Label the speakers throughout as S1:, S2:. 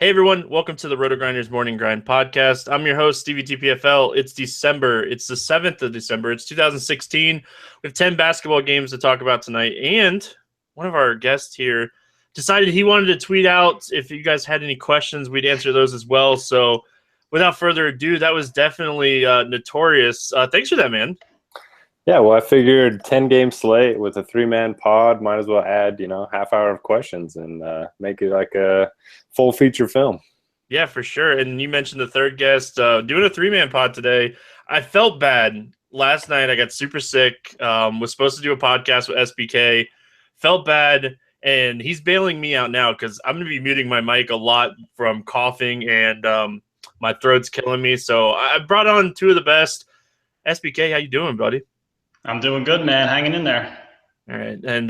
S1: Hey everyone, welcome to the Roto Grinders Morning Grind podcast. I'm your host, Stevie TPFL. It's December. It's the 7th of December. It's 2016. We have 10 basketball games to talk about tonight. And one of our guests here decided he wanted to tweet out if you guys had any questions, we'd answer those as well. So without further ado, that was definitely Notorious. Thanks for that, man.
S2: Yeah, well, I figured 10-game slate with a three-man pod, might as well add, half hour of questions and make it like a full feature film.
S1: Yeah, for sure. And you mentioned the third guest doing a three-man pod today. I felt bad. Last night I got super sick, was supposed to do a podcast with SBK, felt bad, and he's bailing me out now because I'm going to be muting my mic a lot from coughing and my throat's killing me. So I brought on two of the best. SBK, how you doing, buddy?
S3: I'm doing good, man. Hanging in there.
S1: All right. And,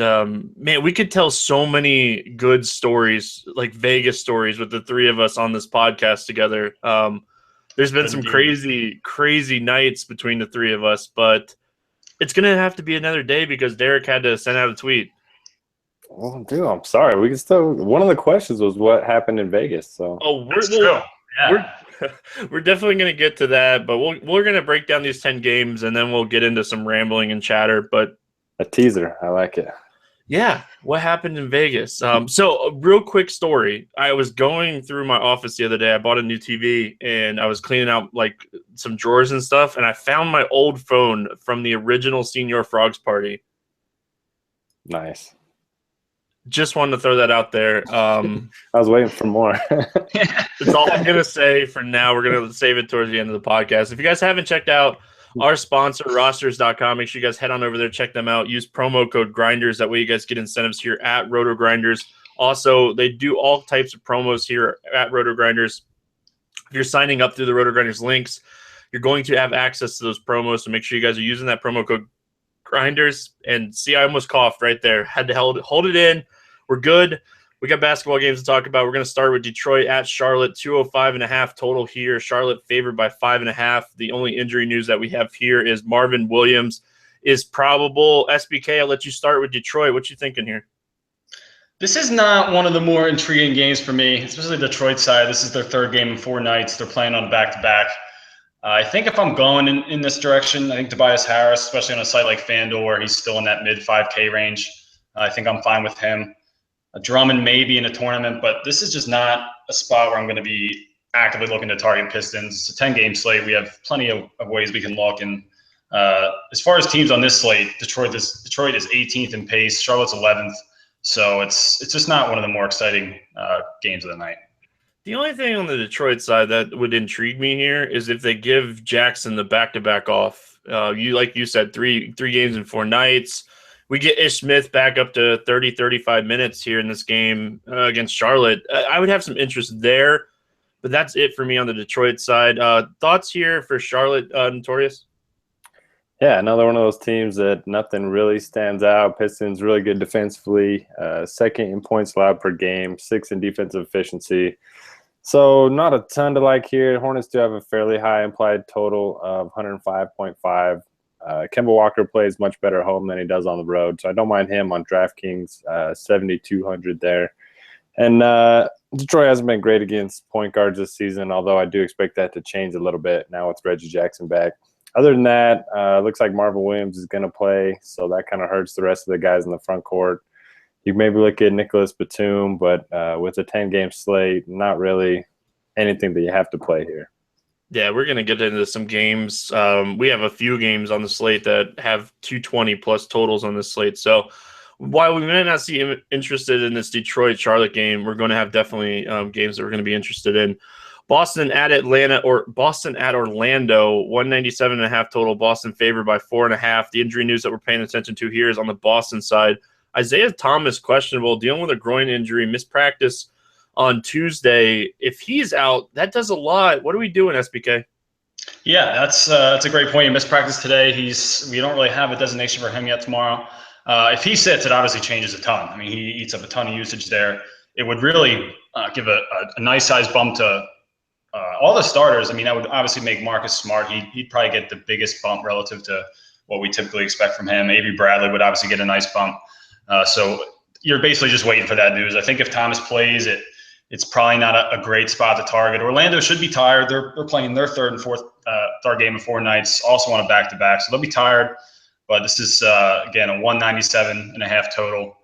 S1: man, we could tell so many good stories, like Vegas stories with the three of us on this podcast together. There's been some crazy nights between the three of us, but it's going to have to be another day because Derek had to send out a tweet.
S2: Well, dude, I'm sorry. We can still – one of the questions was what happened in Vegas. So.
S1: Oh, we're definitely going to get to that, but we're going to break down these 10 games, and then we'll get into some rambling and chatter. But
S2: a teaser. I like it.
S1: Yeah, what happened in Vegas? So a real quick story. I was going through my office the other day. I bought a new TV, and I was cleaning out like some drawers and stuff, and I found my old phone from the original Senior Frogs party.
S2: Nice.
S1: Just wanted to throw that out there.
S2: I was waiting for more.
S1: That's all I'm going to say for now. We're going to save it towards the end of the podcast. If you guys haven't checked out our sponsor, rosters.com, make sure you guys head on over there, check them out. Use promo code GRINDERS. That way you guys get incentives here at Roto Grinders. Also, they do all types of promos here at Roto Grinders. If you're signing up through the Roto Grinders links, you're going to have access to those promos. So make sure you guys are using that promo code GRINDERS. And see, I almost coughed right there. Had to hold it in. We're good. We got basketball games to talk about. We're going to start with Detroit at Charlotte, 205.5 total here. Charlotte favored by 5.5. The only injury news that we have here is Marvin Williams is probable. SBK, I'll let you start with Detroit. What you thinking here?
S3: This is not one of the more intriguing games for me, especially the Detroit side. This is their third game in 4 nights. They're playing on a back-to-back. I think if I'm going in this direction, I think Tobias Harris, especially on a site like FanDuel where he's still in that mid-5K range, I think I'm fine with him. Drummond maybe in a tournament, but this is just not a spot where I'm going to be actively looking to target Pistons. It's a 10-game slate. We have plenty of ways we can look. And as far as teams on this slate, Detroit is 18th in pace. Charlotte's 11th. So it's just not one of the more exciting games of the night.
S1: The only thing on the Detroit side that would intrigue me here is if they give Jackson the back-to-back off. Like you said, three games in 4 nights. We get Ish Smith back up to 30, 35 minutes here in this game against Charlotte. I would have some interest there, but that's it for me on the Detroit side. Thoughts here for Charlotte, Notorious?
S2: Yeah, another one of those teams that nothing really stands out. Pistons really good defensively, second in points allowed per game, 6th in defensive efficiency. So not a ton to like here. Hornets do have a fairly high implied total of 105.5. Kemba Walker plays much better at home than he does on the road, so I don't mind him on DraftKings, 7,200 there. And Detroit hasn't been great against point guards this season, although I do expect that to change a little bit now with Reggie Jackson back. Other than that, it looks like Marvin Williams is going to play, so that kind of hurts the rest of the guys in the front court. You maybe look at Nicholas Batum, but with a 10-game slate, not really anything that you have to play here.
S1: Yeah, we're going to get into some games. We have a few games on the slate that have 220-plus totals on this slate. So while we may not see interested in this Detroit-Charlotte game, we're going to have definitely games that we're going to be interested in. Boston at Orlando, 197.5 total. Boston favored by 4.5. The injury news that we're paying attention to here is on the Boston side. Isaiah Thomas questionable, dealing with a groin injury, missed practice on Tuesday. If he's out, that does a lot. What are we doing, SBK?
S3: Yeah, that's a great point. He missed practice today. We don't really have a designation for him yet tomorrow. If he sits, it obviously changes a ton. I mean, he eats up a ton of usage there. It would really give a nice size bump to all the starters. I mean, that would obviously make Marcus Smart. He'd probably get the biggest bump relative to what we typically expect from him. Avery Bradley would obviously get a nice bump. So you're basically just waiting for that news. I think if Thomas plays, it it's probably not a great spot to target. Orlando should be tired. They're playing their third game of 4 nights, also on a back-to-back, so they'll be tired. But this is, again, a 197.5 total.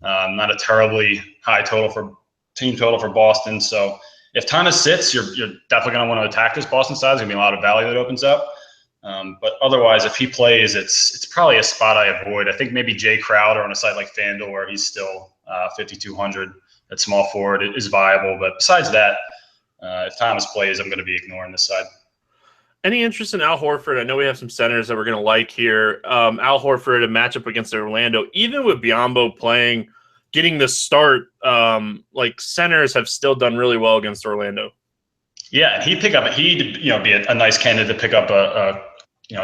S3: Not a terribly high team total for Boston. So if Thomas sits, you're definitely going to want to attack this Boston side. There's going to be a lot of value that opens up. But otherwise, if he plays, it's probably a spot I avoid. I think maybe Jay Crowder on a site like FanDuel, where he's still 5,200 at small forward, is viable. But besides that, if Thomas plays, I'm going to be ignoring this side.
S1: Any interest in Al Horford? I know we have some centers that we're going to like here. Al Horford, a matchup against Orlando, even with Biyombo playing, getting the start, like centers have still done really well against Orlando. Yeah, and he'd be a nice candidate to pick up a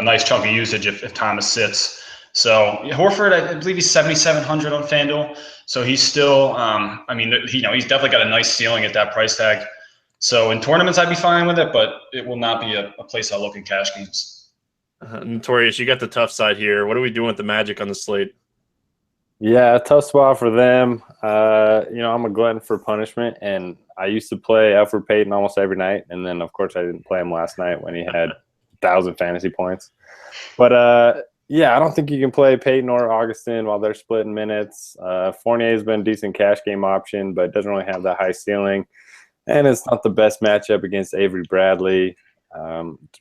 S1: nice chunk of usage if Thomas sits. So Horford, I believe he's 7,700 on FanDuel. So he's still, he's definitely got a nice ceiling at that price tag. So in tournaments, I'd be fine with it, but it will not be a place I'll look in cash games. Notorious, you got the tough side here. What are we doing with the Magic on the slate?
S2: Yeah, a tough spot for them. I'm a glutton for punishment, and I used to play Elfrid Payton almost every night, and then, of course, I didn't play him last night when he had 1,000 fantasy points. But, I don't think you can play Payton or Augustin while they're splitting minutes. Fournier's been a decent cash game option, but doesn't really have that high ceiling. And it's not the best matchup against Avery Bradley.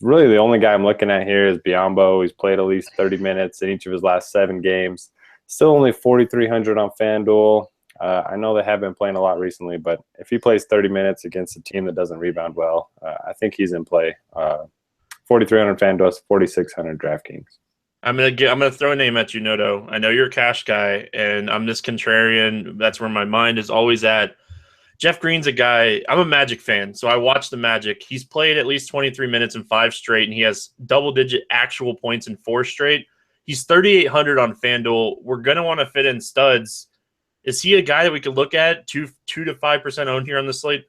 S2: Really, the only guy I'm looking at here is Biyombo. He's played at least 30 minutes in each of his last 7 games. Still only 4,300 on FanDuel. I know they have been playing a lot recently, but if he plays 30 minutes against a team that doesn't rebound well, I think he's in play. 4,300 FanDuel, 4,600 DraftKings.
S1: I'm gonna throw a name at you, Noto. I know you're a cash guy, and I'm this contrarian. That's where my mind is always at. Jeff Green's a guy. I'm a Magic fan, so I watch the Magic. He's played at least 23 minutes in 5 straight, and he has double-digit actual points in 4 straight. He's 3,800 on FanDuel. We're gonna want to fit in studs. Is he a guy that we could look at 2 to 5% owned here on the slate?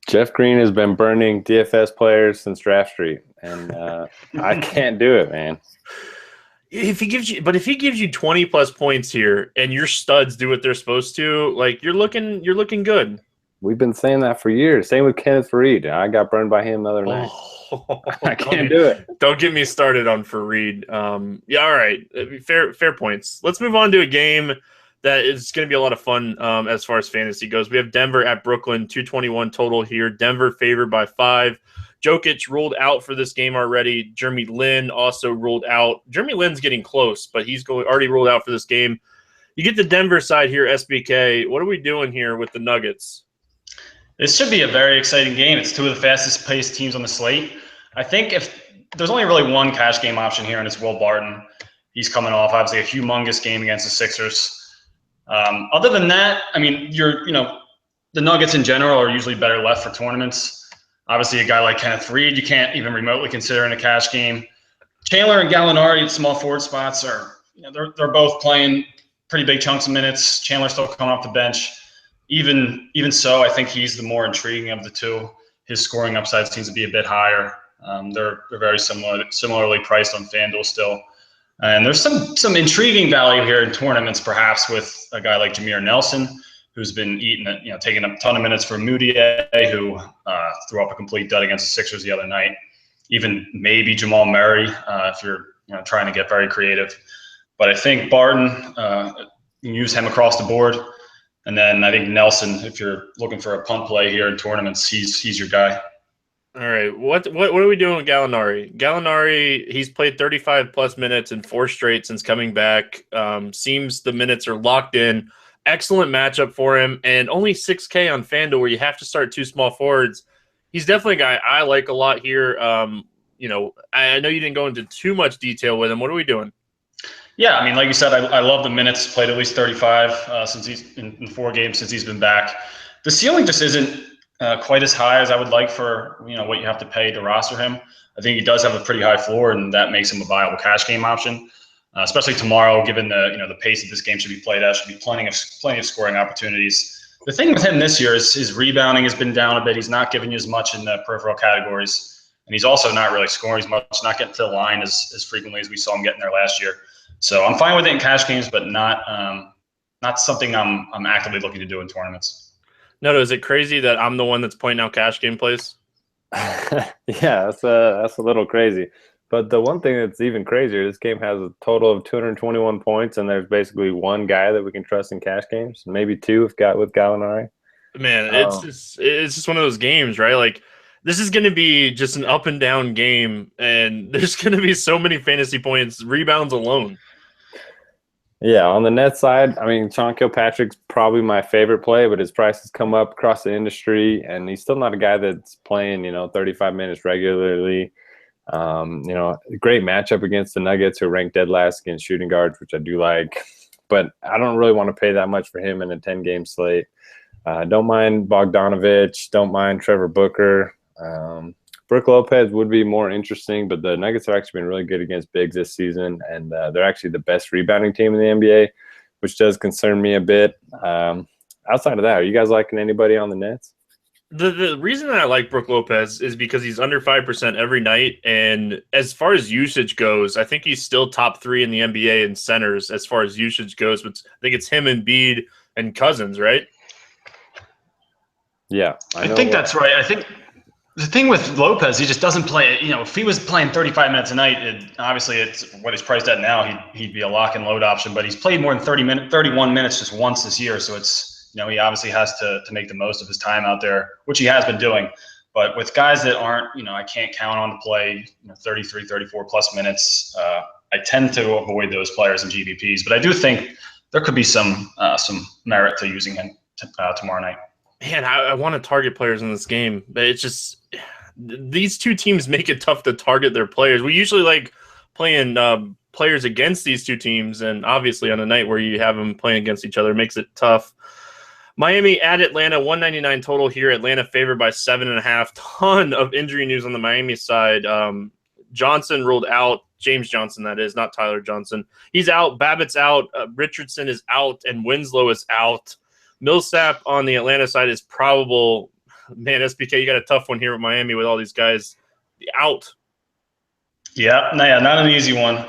S2: Jeff Green has been burning DFS players since Draft Street, and I can't do it, man.
S1: If he gives you 20 plus points here, and your studs do what they're supposed to, like you're looking good.
S2: We've been saying that for years. Same with Kenneth Faried. I got burned by him the other night. I can't do it.
S1: Don't get me started on Faried. All right, fair points. Let's move on to a game that is going to be a lot of fun as far as fantasy goes. We have Denver at Brooklyn, 221 total here. Denver favored by 5. Jokic ruled out for this game already. Jeremy Lin also ruled out. Jeremy Lin's getting close, but he's already ruled out for this game. You get the Denver side here, SBK. What are we doing here with the Nuggets?
S3: This should be a very exciting game. It's 2 of the fastest-paced teams on the slate. I think if there's only really one cash game option here, and it's Will Barton. He's coming off, obviously, a humongous game against the Sixers. Other than that, I mean, the Nuggets in general are usually better left for tournaments. Obviously, a guy like Kenneth Faried, you can't even remotely consider in a cash game. Chandler and Gallinari at small forward spots they're both playing pretty big chunks of minutes. Chandler's still coming off the bench. Even so, I think he's the more intriguing of the two. His scoring upside seems to be a bit higher. They're very similarly priced on FanDuel still. And there's some intriguing value here in tournaments, perhaps with a guy like Jameer Nelson, who's been taking a ton of minutes for Moutier, who threw up a complete dud against the Sixers the other night. Even maybe Jamal Murray, if you're trying to get very creative. But I think Barton, you can use him across the board. And then I think Nelson, if you're looking for a punt play here in tournaments, he's your guy.
S1: All right, what are we doing with Gallinari? Gallinari, he's played 35 plus minutes in 4 straight since coming back. Seems the minutes are locked in. Excellent matchup for him, and only 6K on FanDuel where you have to start 2 small forwards. He's definitely a guy I like a lot here. I know you didn't go into too much detail with him. What are we doing?
S3: Yeah, I mean, like you said, I love the minutes. Played at least 35 since he's in 4 games since he's been back. The ceiling just isn't quite as high as I would like for what you have to pay to roster him. I think he does have a pretty high floor, and that makes him a viable cash game option. Especially tomorrow, given the pace that this game should be played at, should be plenty of scoring opportunities. The thing with him this year is his rebounding has been down a bit. He's not giving you as much in the peripheral categories, and he's also not really scoring as much, not getting to the line as frequently as we saw him getting there last year. So I'm fine with it in cash games, but not something I'm actively looking to do in tournaments.
S1: No, is it crazy that I'm the one that's pointing out cash game plays?
S2: Yeah, that's a little crazy. But the one thing that's even crazier, this game has a total of 221 points, and there's basically one guy that we can trust in cash games, maybe two if got with Gallinari.
S1: Man, it's just one of those games, right? Like this is going to be just an up and down game, and there's going to be so many fantasy points, rebounds alone.
S2: Yeah, on the net side, I mean, Sean Kilpatrick's probably my favorite play, but his price has come up across the industry, and he's still not a guy that's playing, 35 minutes regularly. Great matchup against the Nuggets, who are ranked dead last against shooting guards, which I do like. But I don't really want to pay that much for him in a 10-game slate. Don't mind Bogdanovich. Don't mind Trevor Booker. Brook Lopez would be more interesting, but the Nuggets have actually been really good against bigs this season, and they're actually the best rebounding team in the NBA, which does concern me a bit. Outside of that, are you guys liking anybody on the Nets?
S1: The reason that I like Brook Lopez is because he's under 5% every night, and as far as usage goes, I think he's still top 3 in the NBA in centers as far as usage goes. But I think it's him and Embiid and Cousins, right?
S2: Yeah,
S3: I think that's right. I think the thing with Lopez, he just doesn't play. If he was playing 35 minutes a night, obviously it's what he's priced at now. He'd be a lock and load option, but he's played more than 31 minutes just once this year. So it's, he obviously has to make the most of his time out there, which he has been doing. But with guys that aren't, I can't count on to play 33, 34 plus minutes, I tend to avoid those players in GPPs. But I do think there could be some merit to using him tomorrow night.
S1: Man, I want to target players in this game, but it's just these two teams make it tough to target their players. We usually like playing players against these two teams, and obviously on a night where you have them playing against each other makes it tough. Miami at Atlanta, 199 total here. Atlanta favored by 7.5. Ton of injury news on the Miami side. Johnson ruled out. James Johnson, that is, not Tyler Johnson. He's out. Babbitt's out. Richardson is out, and Winslow is out. Millsap on the Atlanta side is probable. Man, SBK, you got a tough one here with Miami with all these guys out.
S3: Yeah, not an easy one.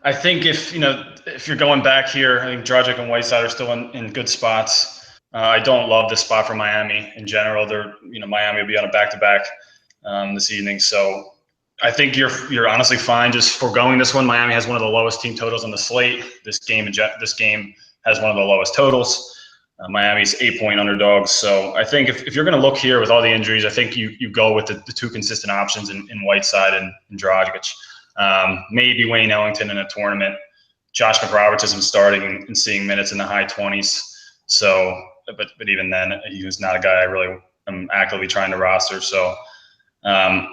S3: I think if you're going back here, I think Dragic and Whiteside are still in good spots. I don't love this spot for Miami in general. Miami will be on a back-to-back this evening, so I think you're honestly fine just foregoing this one. Miami has one of the lowest team totals on the slate. This game has one of the lowest totals. Miami's 8-point underdogs. So I think if you're going to look here with all the injuries, I think you go with the two consistent options in Whiteside and Dragic. Maybe Wayne Ellington in a tournament. Josh McRoberts isn't starting and seeing minutes in the high 20s. So, but even then, he was not a guy I really am actively trying to roster. So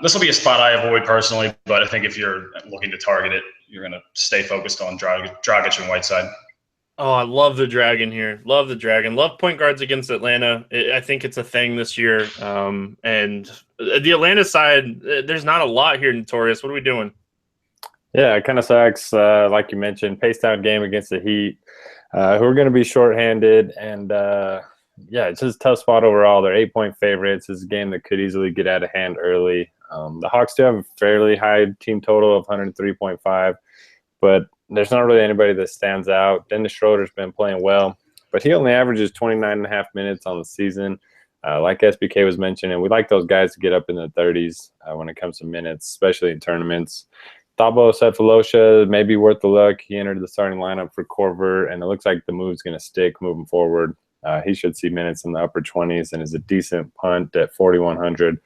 S3: this will be a spot I avoid personally. But I think if you're looking to target it, you're going to stay focused on Dragic and Whiteside.
S1: Oh, I love the Dragon here. Love the Dragon. Love point guards against Atlanta. I think it's a thing this year. And the Atlanta side, there's not a lot here, Notorious. What are we doing?
S2: Yeah, it kind of sucks. Like you mentioned, pace down game against the Heat, who are going to be shorthanded. And, it's just a tough spot overall. They're 8-point favorites. It's a game that could easily get out of hand early. The Hawks do have a fairly high team total of 103.5, but there's not really anybody that stands out. Dennis Schroeder's been playing well, but he only averages 29.5 minutes on the season. Like SBK was mentioning, we like those guys to get up in the 30s when it comes to minutes, especially in tournaments. Thabo Sefolosha may be worth the look. He entered the starting lineup for Corver, and it looks like the move's going to stick moving forward. He should see minutes in the upper 20s and is a decent punt at 4,100.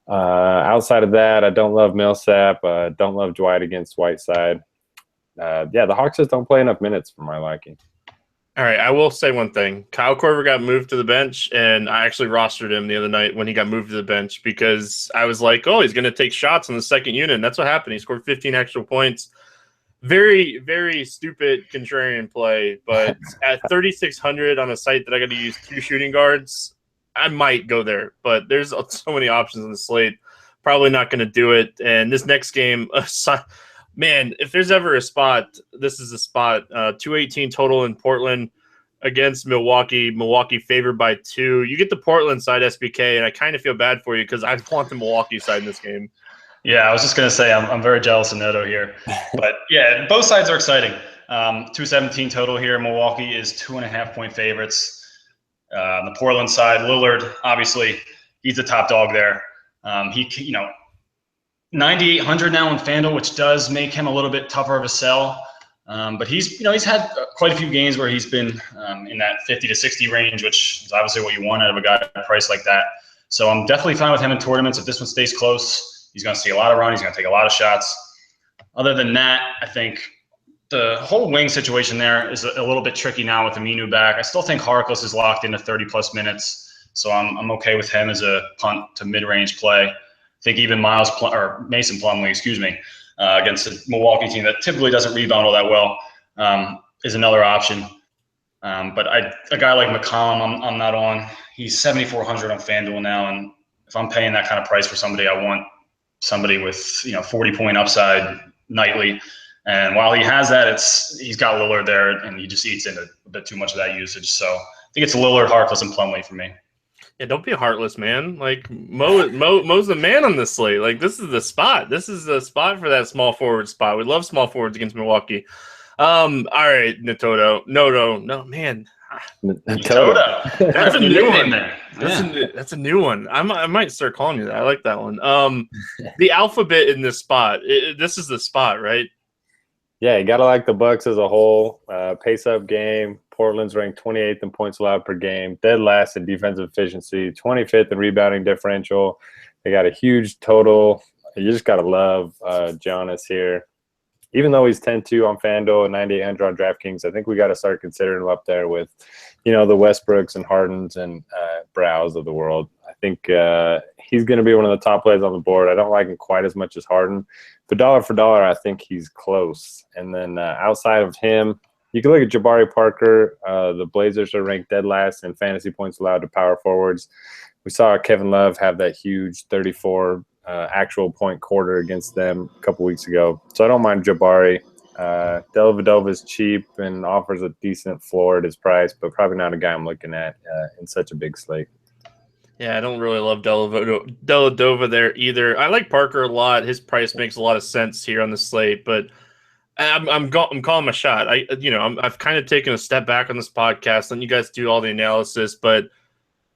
S2: Outside of that, I don't love Millsap. Don't love Dwight against Whiteside. The Hawks just don't play enough minutes for my liking.
S1: All right, I will say one thing. Kyle Korver got moved to the bench, and I actually rostered him the other night when he got moved to the bench because I was like, oh, he's going to take shots in the second unit, and that's what happened. He scored 15 extra points. Very, very stupid contrarian play, but at 3,600 on a site that I got to use 2 shooting guards, I might go there. But there's so many options on the slate. Probably not going to do it. And this next game – man, if there's ever a spot, this is a spot. 218 total in Portland against Milwaukee. Milwaukee favored by 2. You get the Portland side, SBK, and I kind of feel bad for you because I want the Milwaukee side in this game.
S3: Yeah, I was just going to say I'm very jealous of Noto here. But, yeah, both sides are exciting. 217 total here. Milwaukee is 2.5-point favorites. On the Portland side, Lillard, obviously, he's the top dog there. 9,800 now in FanDuel, which does make him a little bit tougher of a sell. But he's had quite a few games where he's been in that 50 to 60 range, which is obviously what you want out of a guy at a price like that. So I'm definitely fine with him in tournaments. If this one stays close, he's going to see a lot of run. He's going to take a lot of shots. Other than that, I think the whole wing situation there is a little bit tricky now with Aminu back. I still think Harkless is locked into 30-plus minutes, so I'm okay with him as a punt to mid-range play. I think even Mason Plumlee, against a Milwaukee team that typically doesn't rebound all that well, is another option. But a guy like McCollum, I'm not on. He's 7,400 on FanDuel now, and if I'm paying that kind of price for somebody, I want somebody with 40-point upside nightly. And while he has that, he's got Lillard there, and he just eats into a bit too much of that usage. So I think it's Lillard, Harkless, and Plumlee for me.
S1: Yeah, don't be heartless, man. Like Mo's the man on this slate. Like, this is the spot. This is the spot for that small forward spot. We love small forwards against Milwaukee. All right, Natoto. No, man.
S3: Natoto.
S1: That's a new one.
S3: There.
S1: That's a new one. I might start calling you that. I like that one. The alphabet in this spot. This is the spot, right?
S2: Yeah, you got to like the Bucks as a whole. Pace-up game. Portland's ranked 28th in points allowed per game. Dead last in defensive efficiency. 25th in rebounding differential. They got a huge total. You just got to love Giannis here. Even though he's 10-2 on FanDuel and 9,800 on DraftKings, I think we got to start considering him up there with, the Westbrooks and Hardens and Browse of the world. I think he's going to be one of the top plays on the board. I don't like him quite as much as Harden. But dollar for dollar, I think he's close. And then outside of him, you can look at Jabari Parker. The Blazers are ranked dead last in fantasy points allowed to power forwards. We saw Kevin Love have that huge 34 actual point quarter against them a couple weeks ago. So I don't mind Jabari. Dellavedova is cheap and offers a decent floor at his price, but probably not a guy I'm looking at in such a big slate.
S1: Yeah, I don't really love Dellavedova there either. I like Parker a lot. His price makes a lot of sense here on the slate, but I'm calling my shot. I've kind of taken a step back on this podcast, letting you guys do all the analysis, but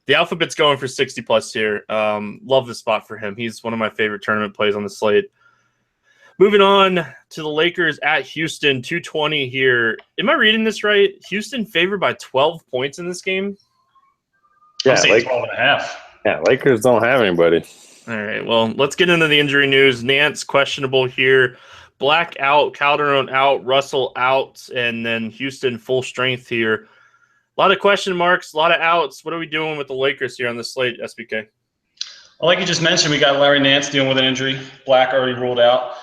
S1: the alphabet's going for 60 plus here. Love the spot for him. He's one of my favorite tournament plays on the slate. Moving on to the Lakers at Houston, 220 here. Am I reading this right? Houston favored by 12 points in this game?
S2: Yeah,
S3: I'm saying 12.5.
S2: Yeah, Lakers don't have anybody.
S1: All right, well, let's get into the injury news. Nance questionable here. Black out, Calderon out, Russell out, and then Houston full strength here. A lot of question marks, a lot of outs. What are we doing with the Lakers here on the slate, SBK?
S3: Well, like you just mentioned, we got Larry Nance dealing with an injury. Black already ruled out.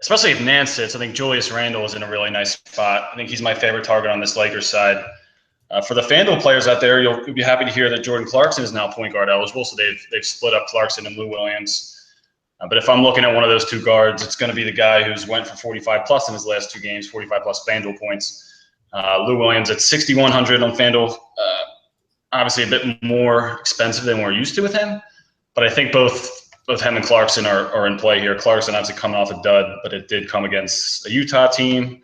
S3: Especially if Nance sits, I think Julius Randle is in a really nice spot. I think he's my favorite target on this Lakers side. For the FanDuel players out there, you'll be happy to hear that Jordan Clarkson is now point guard eligible, so they've split up Clarkson and Lou Williams. But if I'm looking at one of those two guards, it's going to be the guy who's went for 45-plus in his last two games, 45-plus FanDuel points. Lou Williams at 6,100 on FanDuel. Obviously a bit more expensive than we're used to with him, but I think both of him and Clarkson are in play here. Clarkson obviously coming off a dud, but it did come against a Utah team,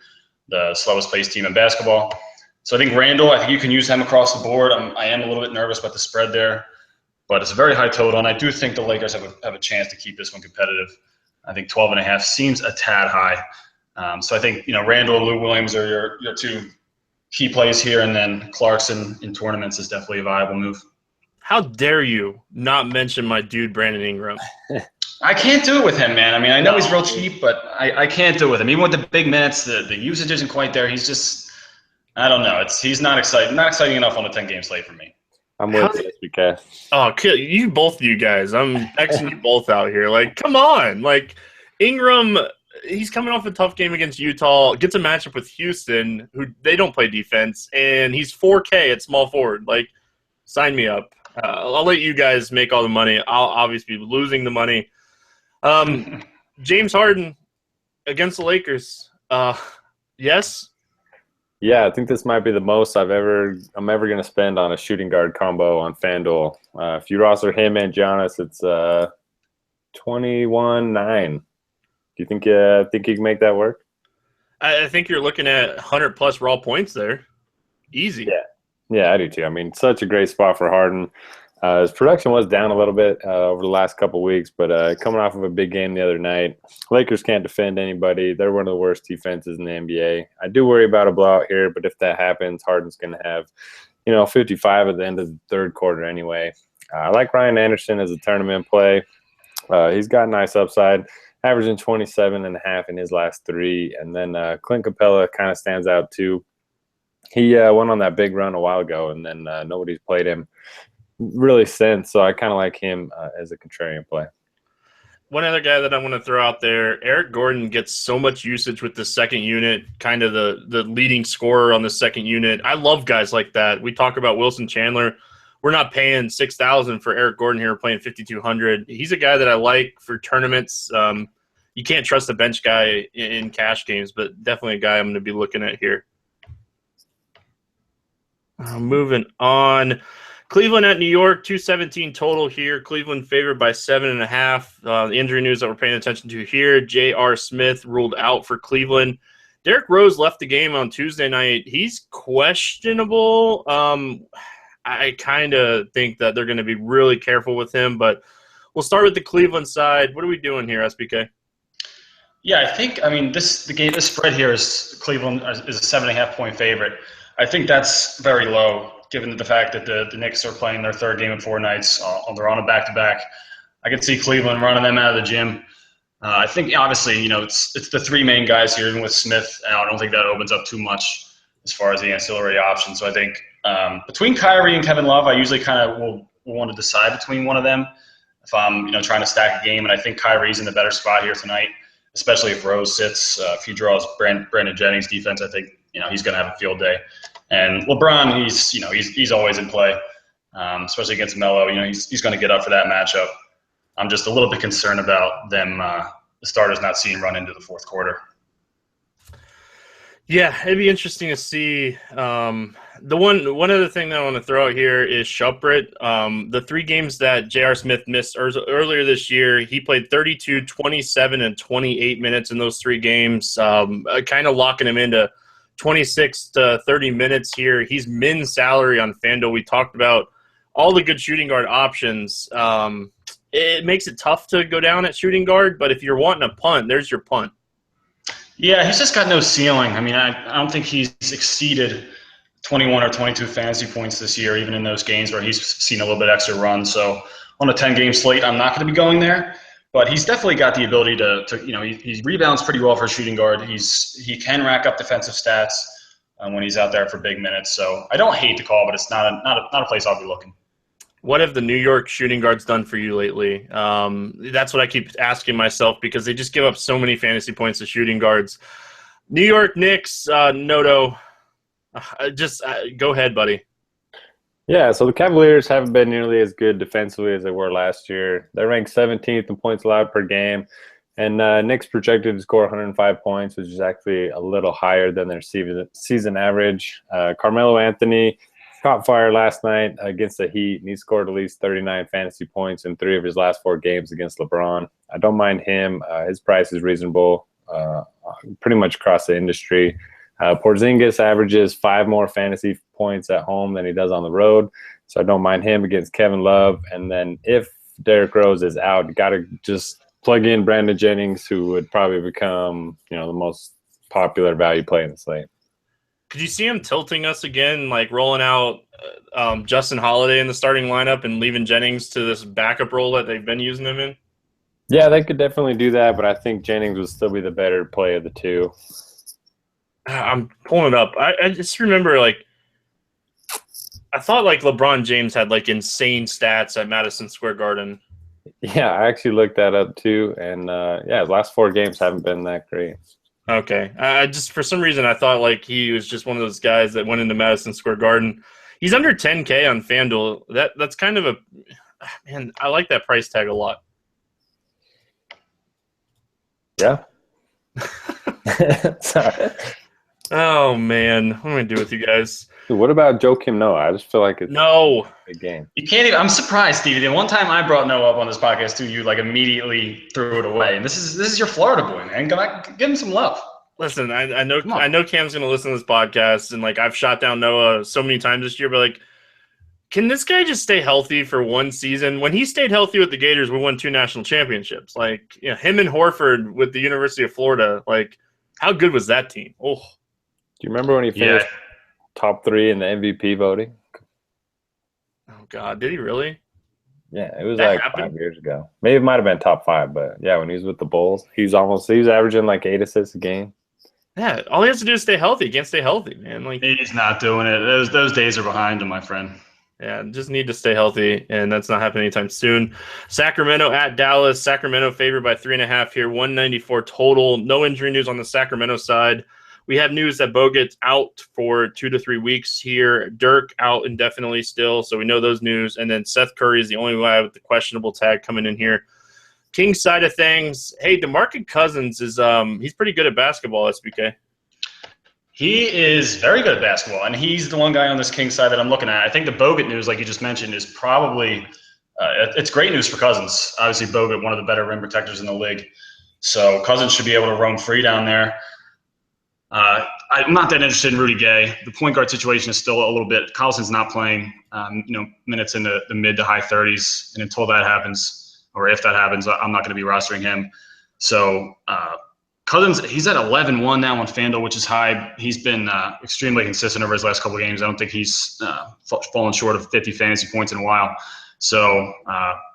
S3: the slowest paced team in basketball. So I think Randall, I think you can use him across the board. I am a little bit nervous about the spread there, but it's a very high total, and I do think the Lakers have a chance to keep this one competitive. I think 12.5 seems a tad high. So I think, Randall and Lou Williams are your two key plays here, and then Clarkson in tournaments is definitely a viable move.
S1: How dare you not mention my dude, Brandon Ingram?
S3: I can't do it with him, man. I mean, I know he's real cheap, but I can't do it with him. Even with the big minutes, the usage isn't quite there. He's just, I don't know. He's not exciting enough on a 10-game slate for me.
S2: I'm with you, SBK.
S1: Oh, both of you guys. I'm Xing you both out here. Like, come on. Like, Ingram, he's coming off a tough game against Utah, gets a matchup with Houston, who they don't play defense, and he's 4K at small forward. Like, sign me up. I'll let you guys make all the money. I'll obviously be losing the money. James Harden against the Lakers. Yes?
S2: Yeah, I think this might be the most I'm ever going to spend on a shooting guard combo on FanDuel. If you roster him and Giannis, it's 21-9. Do you think you can make that work?
S1: I think you're looking at 100-plus raw points there. Easy.
S2: Yeah. Yeah, I do too. I mean, such a great spot for Harden. His production was down a little bit over the last couple of weeks, but coming off of a big game the other night, Lakers can't defend anybody. They're one of the worst defenses in the NBA. I do worry about a blowout here, but if that happens, Harden's going to have, 55 at the end of the third quarter anyway. I like Ryan Anderson as a tournament play. He's got a nice upside, averaging 27.5 in his last three. And then Clint Capella kind of stands out too. He went on that big run a while ago, and then nobody's played him really since. So I kind of like him as a contrarian play.
S1: One other guy that I want to throw out there, Eric Gordon gets so much usage with the second unit, kind of the leading scorer on the second unit. I love guys like that. We talk about Wilson Chandler. We're not paying $6,000 for Eric Gordon here. We're playing $5,200. He's a guy that I like for tournaments. You can't trust a bench guy in cash games, but definitely a guy I'm going to be looking at here. Moving on. Cleveland at New York, 217 total here. Cleveland favored by 7.5. The injury news that we're paying attention to here, J.R. Smith ruled out for Cleveland. Derrick Rose left the game on Tuesday night. He's questionable. I kind of think that they're going to be really careful with him, but we'll start with the Cleveland side. What are we doing here, SBK?
S3: Yeah, this spread here is Cleveland is a 7.5-point favorite. I think that's very low, given the fact that the Knicks are playing their third game in 4 nights. They're on a back-to-back. I can see Cleveland running them out of the gym. I think, obviously, it's the 3 main guys here, even with Smith. I don't think that opens up too much as far as the ancillary options. So I think between Kyrie and Kevin Love, I usually kind of will want to decide between one of them if I'm trying to stack a game. And I think Kyrie's in the better spot here tonight, especially if Rose sits. If he draws Brandon Jennings' defense, I think he's going to have a field day. And LeBron, he's always in play, especially against Melo. He's going to get up for that matchup. I'm just a little bit concerned about them, the starters not seeing run into the fourth quarter.
S1: Yeah, it'd be interesting to see. The one other thing that I want to throw out here is Shumpert. The 3 games that J.R. Smith missed earlier this year, he played 32, 27, and 28 minutes in those 3 games, kind of locking him into 26 to 30 minutes here. He's min salary on FanDuel. We talked about all the good shooting guard options. It makes it tough to go down at shooting guard, but if you're wanting a punt, there's your punt.
S3: Yeah, he's just got no ceiling. I mean, I don't think he's exceeded 21 or 22 fantasy points this year, even in those games where he's seen a little bit extra run. So on a 10-game slate, I'm not going to be going there. But he's definitely got the ability to he rebounds pretty well for a shooting guard. He can rack up defensive stats when he's out there for big minutes. So I don't hate the call, but it's not a place I'll be looking.
S1: What have the New York shooting guards done for you lately? That's what I keep asking myself because they just give up so many fantasy points to shooting guards. New York Knicks, Noto, go ahead, buddy.
S2: Yeah, so the Cavaliers haven't been nearly as good defensively as they were last year. They're ranked 17th in points allowed per game, and Knicks projected to score 105 points, which is actually a little higher than their season average. Carmelo Anthony caught fire last night against the Heat, and he scored at least 39 fantasy points in 3 of his last 4 games against LeBron. I don't mind him. His price is reasonable pretty much across the industry. Porzingis averages 5 more fantasy points at home than he does on the road, so I don't mind him against Kevin Love. And then if Derrick Rose is out, you got to just plug in Brandon Jennings, who would probably become the most popular value play in the slate.
S1: Could you see him tilting us again, like rolling out Justin Holiday in the starting lineup and leaving Jennings to this backup role that they've been using him in?
S2: Yeah, they could definitely do that, but I think Jennings would still be the better play of the 2.
S1: I'm pulling it up. I just remember, I thought, LeBron James had, insane stats at Madison Square Garden.
S2: Yeah, I actually looked that up, too. And, his last 4 games haven't been that great.
S1: Okay. I just, for some reason, I thought, he was just one of those guys that went into Madison Square Garden. He's under 10K on FanDuel. That's kind of man, I like that price tag a lot.
S2: Yeah. Sorry.
S1: Oh, man. What am I going to do with you guys?
S2: Dude, what about Joakim Noah? I just feel like it's
S1: a
S2: big game.
S3: You can't even – I'm surprised, Stevie. The one time I brought Noah up on this podcast, too, you, immediately threw it away. And this is your Florida boy, man. Give him some love.
S1: Listen,
S3: Come on.
S1: I know Cam's gonna listen to this podcast, and like I've shot down Noah so many times this year, but like, can this guy just stay healthy for one season? When he stayed healthy with the Gators, we won 2 national championships. Like, you know, him and Horford with the University of Florida. Like, how good was that team? Oh,
S2: Do you remember when he finished top 3 in the MVP voting?
S1: oh God, did he really?
S2: Yeah, it was
S1: That
S2: like
S1: happened?
S2: 5 years ago. Maybe it might have been top 5, but yeah, when he was with the Bulls, he was averaging like 8 assists a game.
S1: Yeah, all he has to do is stay healthy. He can't stay healthy, man. Like,
S3: He's not doing it. Those days are behind him, my friend.
S1: yeah, just need to stay healthy, and that's not happening anytime soon. Sacramento at Dallas. Sacramento favored by 3.5 here, 194 total. No injury news on the Sacramento side. We have news that Bogut's out for 2 to 3 weeks here. Dirk out indefinitely still, so we know those news. And then Seth Curry is the only guy with the questionable tag coming in here. King's side of things, hey, DeMarcus Cousins is he's pretty good at basketball, SBK.
S3: He is very good at basketball, and he's the one guy on this Kings side that I'm looking at. I think the Bogut news, like you just mentioned, is probably it's great news for Cousins. Obviously, Bogut, one of the better rim protectors in the league. So Cousins should be able to roam free down there. I'm not that interested in Rudy Gay. The point guard situation is still a little bit. Collison's not playing, minutes in the mid to high 30s, and until that happens, or if that happens, I'm not going to be rostering him. So Cousins, he's at 11-1 now on FanDuel, which is high. He's been extremely consistent over his last couple of games. I don't think he's fallen short of 50 fantasy points in a while. So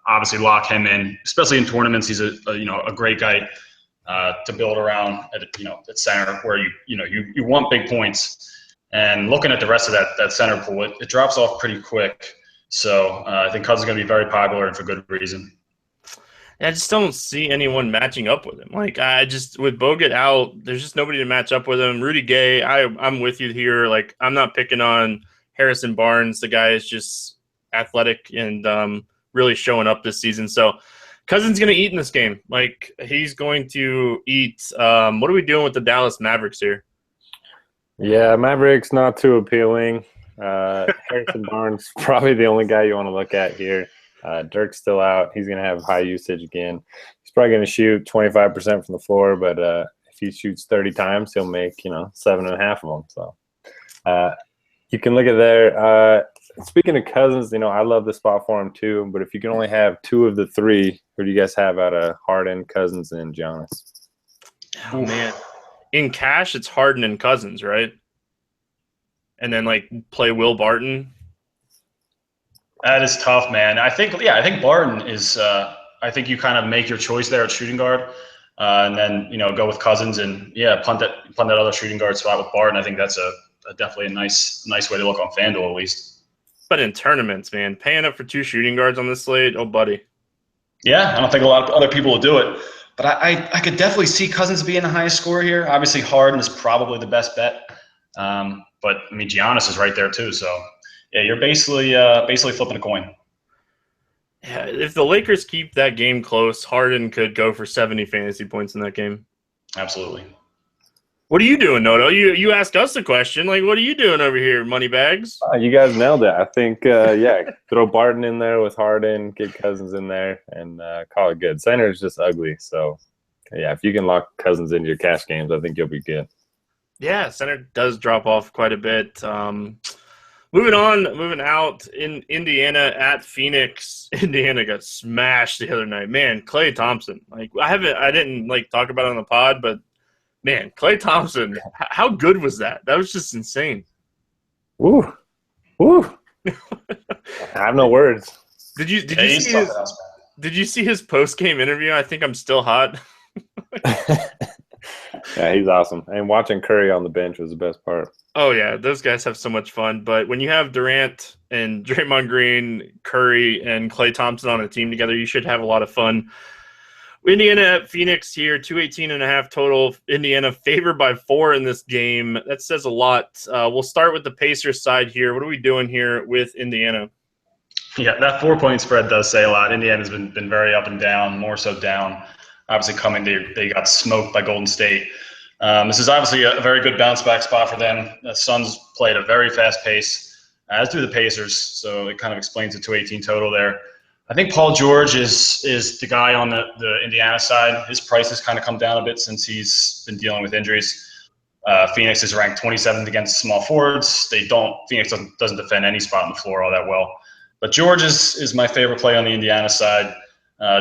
S3: obviously lock him in, especially in tournaments. He's a great guy to build around at center where you want big points. And looking at the rest of that center pool, it drops off pretty quick. So I think Cousins is going to be very popular and for good reason.
S1: I just don't see anyone matching up with him. Like, with Bogut out, there's just nobody to match up with him. Rudy Gay, I'm with you here. Like, I'm not picking on Harrison Barnes. The guy is just athletic and really showing up this season. So Cousins going to eat in this game. Like, he's going to eat. What are we doing with the Dallas Mavericks here?
S2: Yeah, Mavericks not too appealing. Harrison Barnes probably the only guy you want to look at here. Dirk's still out. He's going to have high usage again. He's probably going to shoot 25% from the floor, but if he shoots 30 times, he'll make 7.5 of them. So you can look at there. Speaking of Cousins, I love the spot for him too. But if you can only have 2 of the 3, who do you guys have out of Harden, Cousins, and Giannis?
S1: Oh man, in cash it's Harden and Cousins, right? And then play Will Barton.
S3: That is tough, man. I think Barton is. I think you kind of make your choice there at shooting guard, and then go with Cousins and punt that other shooting guard spot with Barton. I think that's definitely a nice way to look on FanDuel at least.
S1: But in tournaments, man, paying up for 2 shooting guards on this slate, oh buddy.
S3: Yeah, I don't think a lot of other people will do it, but I could definitely see Cousins being the highest scorer here. Obviously, Harden is probably the best bet, but I mean Giannis is right there too. So. Yeah, you're basically flipping a coin.
S1: Yeah, if the Lakers keep that game close, Harden could go for 70 fantasy points in that game.
S3: Absolutely.
S1: What are you doing, Noto? You ask us the question. Like, what are you doing over here, Moneybags?
S2: You guys nailed it. I think, throw Barton in there with Harden, get Cousins in there, and call it good. Center is just ugly. So, yeah, if you can lock Cousins into your cash games, I think you'll be good.
S1: Yeah, center does drop off quite a bit. Moving out in Indiana at Phoenix. Indiana got smashed the other night. Man, Klay Thompson. Like I didn't talk about it on the pod, but man, Klay Thompson, how good was that? That was just insane.
S2: Woo. I have no words.
S1: Did you see his post-game interview? I think I'm still hot.
S2: Yeah, he's awesome. And watching Curry on the bench was the best part.
S1: Oh, yeah. Those guys have so much fun. But when you have Durant and Draymond Green, Curry, and Klay Thompson on a team together, you should have a lot of fun. Indiana at Phoenix here, 218.5 total. Indiana favored by 4 in this game. That says a lot. We'll start with the Pacers side here. What are we doing here with Indiana?
S3: Yeah, that 4-point spread does say a lot. Indiana's been very up and down, more so down. Obviously they got smoked by Golden State. This is obviously a very good bounce back spot for them. The Suns play at a very fast pace, as do the Pacers. So it kind of explains the 218 total there. I think Paul George is the guy on the Indiana side. His price has kind of come down a bit since he's been dealing with injuries. Phoenix is ranked 27th against small forwards. Phoenix doesn't defend any spot on the floor all that well. But George is my favorite play on the Indiana side.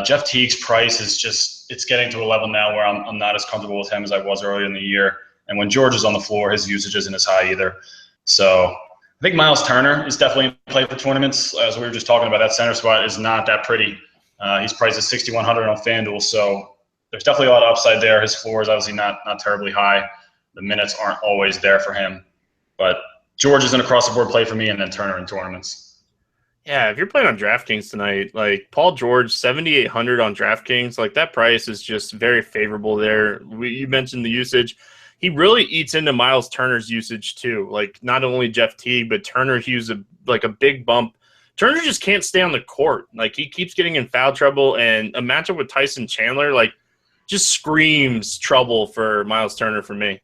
S3: Jeff Teague's price is it's getting to a level now where I'm not as comfortable with him as I was earlier in the year. And when George is on the floor, his usage isn't as high either. So I think Miles Turner is definitely in play for tournaments. As we were just talking about, that center spot is not that pretty. He's priced at 6,100 on FanDuel, so there's definitely a lot of upside there. His floor is obviously not terribly high. The minutes aren't always there for him. But George is an across-the-board play for me, and then Turner in tournaments.
S1: Yeah, if you're playing on DraftKings tonight, like Paul George, 7,800 on DraftKings, like that price is just very favorable there. You mentioned the usage. He really eats into Miles Turner's usage too. Like not only Jeff Teague, but Turner Hughes, a big bump. Turner just can't stay on the court. Like he keeps getting in foul trouble, and a matchup with Tyson Chandler, like just screams trouble for Miles Turner for me.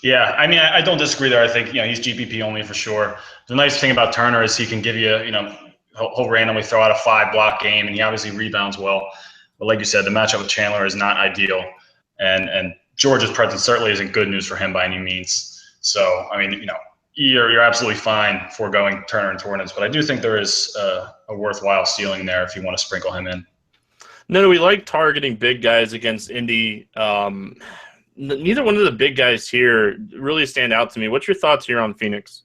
S3: Yeah, I mean, I don't disagree there. I think, he's GPP only for sure. The nice thing about Turner is he can give you, he'll randomly throw out a 5-block game, and he obviously rebounds well. But like you said, the matchup with Chandler is not ideal. And George's presence certainly isn't good news for him by any means. So, I mean, you're absolutely fine foregoing Turner in tournaments, but I do think there is a worthwhile ceiling there if you want to sprinkle him in.
S1: No, we like targeting big guys against Indy. Neither one of the big guys here really stand out to me. What's your thoughts here on Phoenix?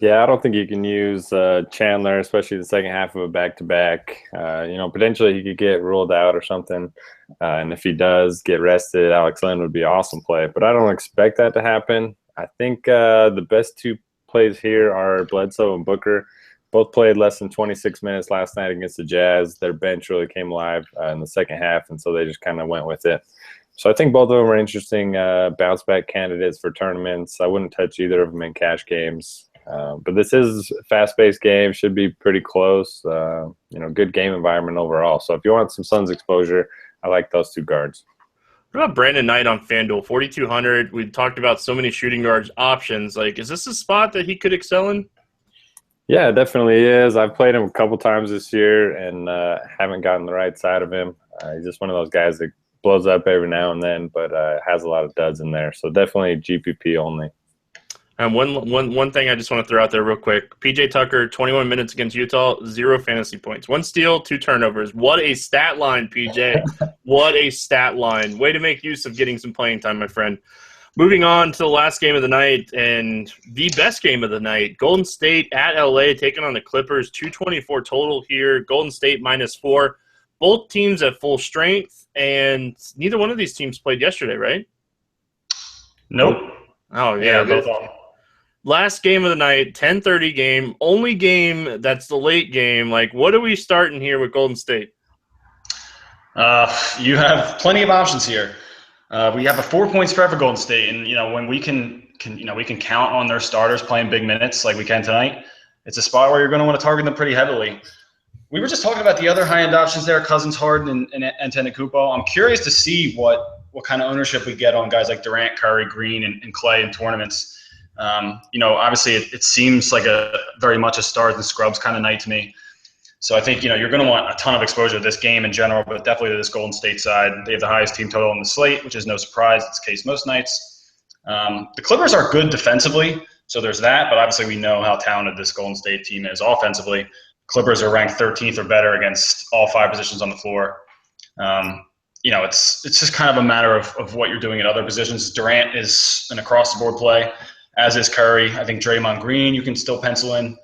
S2: Yeah, I don't think you can use Chandler, especially the second half of a back-to-back. Potentially he could get ruled out or something. And if he does get rested, Alex Len would be an awesome play. But I don't expect that to happen. I think the best two plays here are Bledsoe and Booker. Both played less than 26 minutes last night against the Jazz. Their bench really came alive in the second half, and so they just kind of went with it. So I think both of them are interesting bounce-back candidates for tournaments. I wouldn't touch either of them in cash games. But this is a fast-paced game, should be pretty close. Good game environment overall. So if you want some Suns exposure, I like those two guards.
S1: What about Brandon Knight on FanDuel, 4,200? We talked about so many shooting guards options. Like, is this a spot that he could excel in?
S2: Yeah, it definitely is. I've played him a couple times this year and haven't gotten the right side of him. He's just one of those guys that blows up every now and then, but has a lot of duds in there. So definitely GPP only.
S1: And one thing I just want to throw out there real quick. PJ Tucker, 21 minutes against Utah, 0 fantasy points. 1 steal, 2 turnovers. What a stat line, PJ. What a stat line. Way to make use of getting some playing time, my friend. Moving on to the last game of the night and the best game of the night. Golden State at LA taking on the Clippers. 224 total here. Golden State -4. Both teams at full strength, and neither one of these teams played yesterday, right?
S3: Nope.
S1: Oh, yeah.
S3: Both of them.
S1: Last game of the night, 10:30 game, only game that's the late game. Like, what are we starting here with Golden State?
S3: You have plenty of options here. We have a 4-point spread for Golden State, and when we can count on their starters playing big minutes like we can tonight, it's a spot where you're going to want to target them pretty heavily. We were just talking about the other high-end options there, Cousins, Harden, and Antetokounmpo. I'm curious to see what kind of ownership we get on guys like Durant, Curry, Green, and Clay in tournaments. Obviously it seems like very much a stars and scrubs kind of night to me. So I think, you're going to want a ton of exposure to this game in general, but definitely to this Golden State side. They have the highest team total on the slate, which is no surprise. It's the case most nights. The Clippers are good defensively, so there's that, but obviously we know how talented this Golden State team is offensively. Clippers are ranked 13th or better against all 5 positions on the floor. It's just kind of a matter of what you're doing at other positions. Durant is an across-the-board play, as is Curry. I think Draymond Green you can still pencil in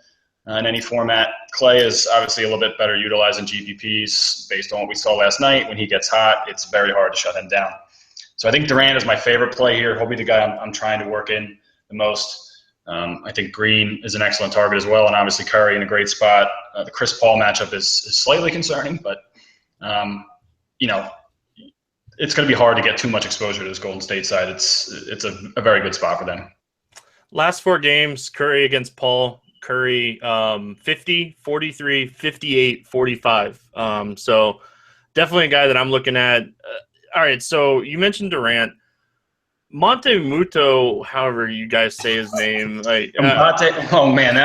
S3: any format. Clay is obviously a little bit better utilized in GPPs based on what we saw last night. When he gets hot, it's very hard to shut him down. So I think Durant is my favorite play here. He'll be the guy I'm trying to work in the most. I think Green is an excellent target as well, and obviously Curry in a great spot. The Chris Paul matchup is slightly concerning, but it's going to be hard to get too much exposure to this Golden State side. It's a very good spot for them.
S1: Last 4 games, Curry against Paul. Curry 50, 43, 58, 45. So definitely a guy that I'm looking at. All right, so you mentioned Durant. Monte Muto, however you guys say his name.
S3: Oh, man,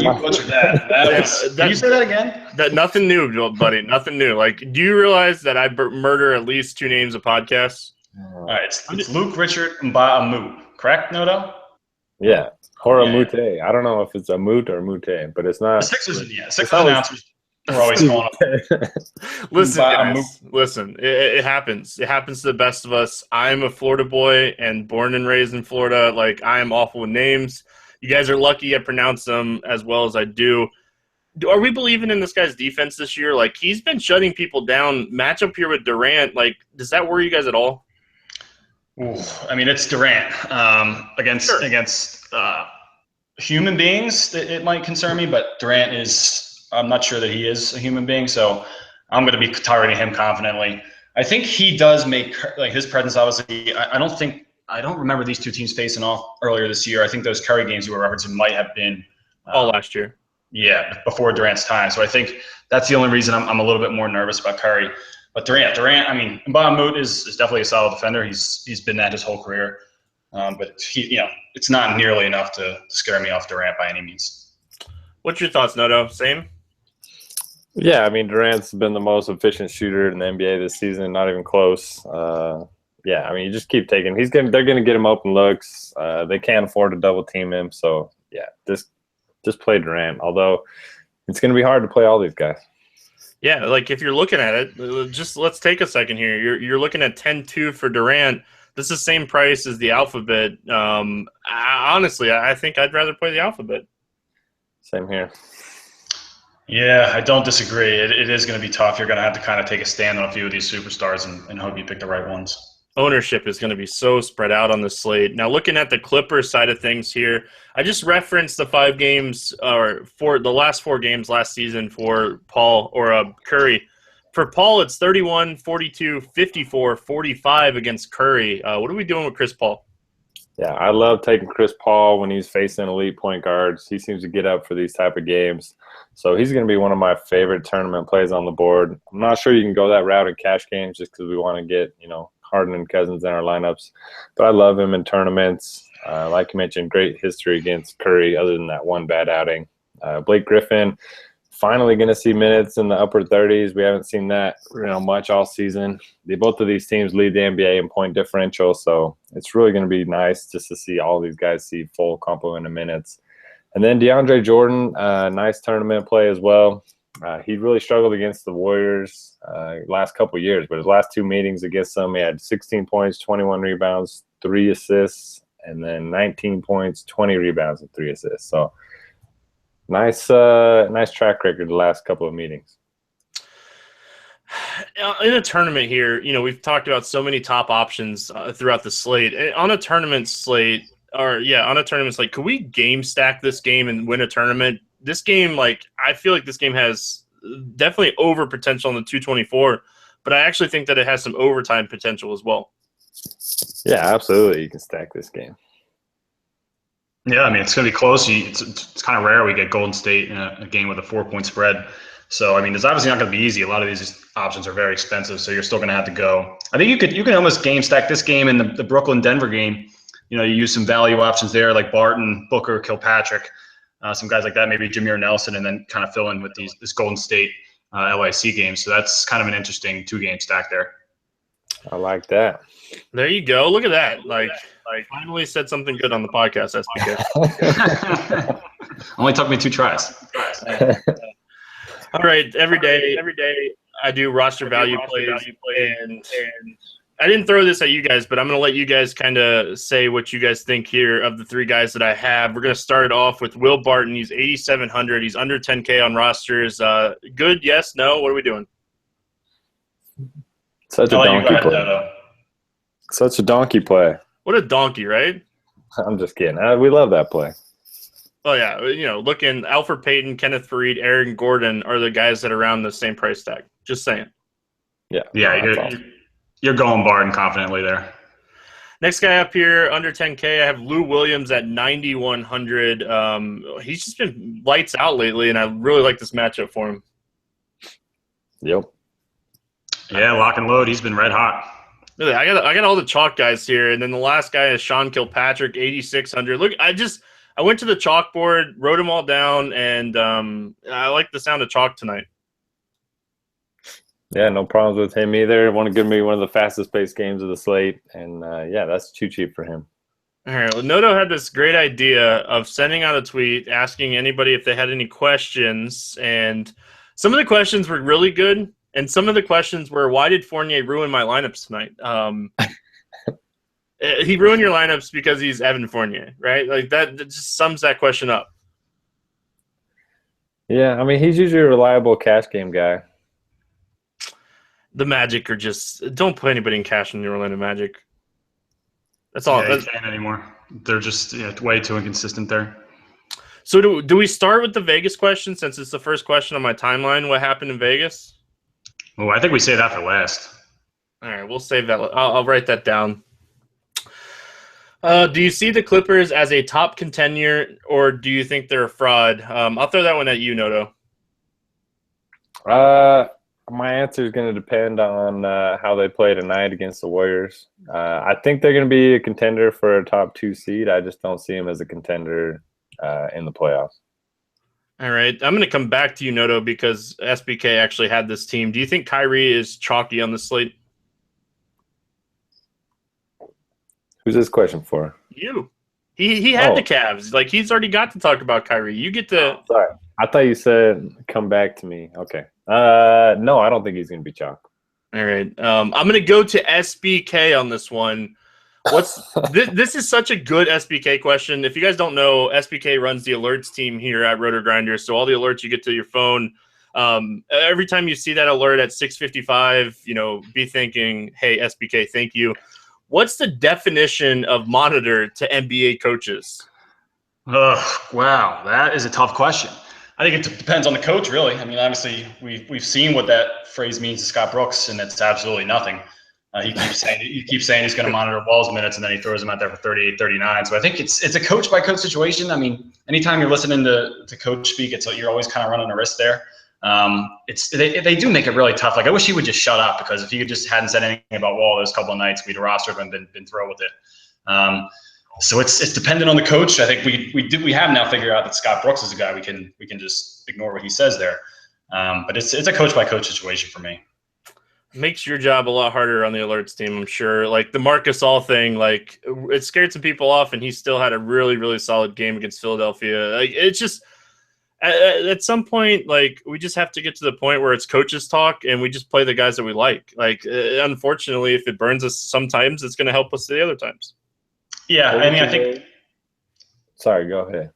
S3: you butchered that. Can you say that again?
S1: Nothing new, buddy, nothing new. Like, do you realize that I murder at least 2 names of podcasts?
S3: All right, it's Luke Richard Mbah-a-Moute, correct, Noto?
S2: Yeah, or
S3: Yeah,
S2: Amute. I don't know if it's a Moot or Mute, but it's
S3: The
S2: not.
S3: Sixers announcers were always calling him
S1: Listen,
S3: Mbah-a-Moute.
S1: guys, listen. It happens. It happens to the best of us. I'm a Florida boy and born and raised in Florida. Like, I am awful with names. You guys are lucky I pronounce them as well as I do. Are we believing in this guy's defense this year? Like, he's been shutting people down. Matchup here with Durant. Like, does that worry you guys at all?
S3: Ooh, I mean, it's Durant against human beings. It might concern me, but Durant is. I'm not sure that he is a human being, so I'm going to be targeting him confidently. I think he does make like his presence. Obviously, I don't remember these two teams facing off earlier this year. I think those Curry games you were referencing might have been
S1: All last year.
S3: Yeah, before Durant's time. So I think that's the only reason I'm a little bit more nervous about Curry. But Durant. I mean, Mbah-a-Moute is definitely a solid defender. He's been that his whole career. But it's not nearly enough to scare me off Durant by any means.
S1: What's your thoughts, Noto? Same?
S2: Yeah, I mean, Durant's been the most efficient shooter in the NBA this season, not even close. Yeah, I mean, you just keep taking. They're gonna get him open looks. They can't afford to double team him, so yeah, just play Durant. Although it's gonna be hard to play all these guys.
S1: Yeah, like if you're looking at it, just let's take a second here. You're looking at 10-2 for Durant. This is the same price as the Alphabet. Honestly, I think I'd rather play the Alphabet.
S2: Same here.
S3: Yeah, I don't disagree. It is going to be tough. You're going to have to kind of take a stand on a few of these superstars and hope you pick the right ones.
S1: Ownership is going to be so spread out on the slate. Now, looking at the Clippers side of things here, I just referenced the 5 games or for the last 4 games last season for Paul or Curry. For Paul, it's 31, 42, 54, 45 against Curry. What are we doing with Chris Paul?
S2: Yeah, I love taking Chris Paul when he's facing elite point guards. He seems to get up for these type of games. So he's going to be one of my favorite tournament plays on the board. I'm not sure you can go that route in cash games just because we want to get, Harden and Cousins in our lineups. But I love him in tournaments. Like you mentioned, great history against Curry other than that one bad outing. Blake Griffin, finally going to see minutes in the upper 30s. We haven't seen that much all season. Both of these teams lead the NBA in point differential, so it's really going to be nice just to see all these guys see full complement of minutes. And then DeAndre Jordan, nice tournament play as well. He really struggled against the Warriors last couple of years, but his last 2 meetings against them, he had 16 points, 21 rebounds, 3 assists, and then 19 points, 20 rebounds, and 3 assists. So nice track record the last couple of meetings.
S1: In a tournament here, we've talked about so many top options throughout the slate. On a tournament slate, could we game stack this game and win a tournament? This game, I feel like this game has definitely over potential in the 224, but I actually think that it has some overtime potential as well.
S2: Yeah, absolutely. You can stack this game.
S3: Yeah, I mean, it's going to be close. It's kind of rare we get Golden State in a game with a 4-point spread. So, I mean, it's obviously not going to be easy. A lot of these options are very expensive, so you're still going to have to go. I think you can almost game stack this game and the Brooklyn-Denver game. You use some value options there like Barton, Booker, Kilpatrick, some guys like that, maybe Jameer Nelson, and then kind of fill in with this Golden State LAC game. So that's kind of an interesting 2-game stack there.
S2: I like that.
S1: There you go. Look at that. Finally said something good on the podcast, SPK.
S3: Only took me 2 tries.
S1: All right. Every day I do roster value plays, and I didn't throw this at you guys, but I'm going to let you guys kind of say what you guys think here of the 3 guys that I have. We're going to start it off with Will Barton. He's 8,700. He's under 10K on rosters. Good? Yes? No? What are we doing?
S2: Such a donkey play. Such a donkey play.
S1: What a donkey, right?
S2: I'm just kidding. We love that play.
S1: Oh, yeah. Looking, Alfred Payton, Kenneth Faried, Aaron Gordon are the guys that are around the same price tag. Just saying.
S2: Yeah.
S3: Yeah, you're going Barton confidently there.
S1: Next guy up here, under 10K, I have Lou Williams at 9,100. He's just been lights out lately, and I really like this matchup for him.
S2: Yep.
S3: Yeah, lock and load. He's been red hot.
S1: Really, I got all the chalk guys here, and then the last guy is Sean Kilpatrick, 8,600. Look, I went to the chalkboard, wrote them all down, and I like the sound of chalk tonight.
S2: Yeah, no problems with him either. Want to give me one of the fastest paced games of the slate, and yeah, that's too cheap for him.
S1: All right. Well, Noto had this great idea of sending out a tweet asking anybody if they had any questions, and some of the questions were really good, and some of the questions were, "Why did Fournier ruin my lineups tonight?" He ruined your lineups because he's Evan Fournier, right? Like that just sums that question up.
S2: Yeah, I mean, he's usually a reliable cash game guy.
S1: The Magic are just don't put anybody in cash in the Orlando Magic. That's all.
S3: Yeah, you can't anymore. They're just way too inconsistent there.
S1: So do we start with the Vegas question since it's the first question on my timeline? What happened in Vegas?
S3: Oh, I think we say that for last.
S1: All right, we'll save that. I'll write that down. Do you see the Clippers as a top contender, or do you think they're a fraud? I'll throw that one at you, Noto.
S2: My answer is going to depend on how they play tonight against the Warriors. I think they're going to be a contender for a top 2 seed. I just don't see them as a contender in the playoffs.
S1: All right. I'm going to come back to you, Noto, because SBK actually had this team. Do you think Kyrie is chalky on the slate?
S2: Who's this question for?
S1: You. He had the Cavs. Like, he's already got to talk about Kyrie. You get to –
S2: Sorry. I thought you said come back to me. Okay. No, I don't think he's going to be chalk.
S1: All right. I'm going to go to SBK on this one. This is such a good SBK question. If you guys don't know, SBK runs the alerts team here at Roto Grinders. So all the alerts you get to your phone, every time you see that alert at 6:55, be thinking, hey, SBK, thank you. What's the definition of monitor to NBA coaches?
S3: Oh, wow. That is a tough question. I think it depends on the coach, really. I mean, obviously, we've seen what that phrase means to Scott Brooks, and it's absolutely nothing. He keeps saying he's going to monitor Wall's minutes, and then he throws him out there for 38, 39. So I think it's a coach-by-coach situation. I mean, anytime you're listening to coach speak, you're always kind of running a risk there. They do make it really tough. Like, I wish he would just shut up, because if he just hadn't said anything about Wall those couple of nights, we'd roster him and been thrilled with it. So it's dependent on the coach. I think we have now figured out that Scott Brooks is a guy we can just ignore what he says there. But it's a coach by coach situation for me.
S1: Makes your job a lot harder on the alerts team, I'm sure. Like the Marc Gasol thing, like it scared some people off, and he still had a really, really solid game against Philadelphia. Like it's just at some point, like we just have to get to the point where it's coaches talk, and we just play the guys that we like. Like unfortunately, if it burns us sometimes, it's going to help us the other times.
S3: Yeah, I mean, I think.
S2: Sorry, go ahead.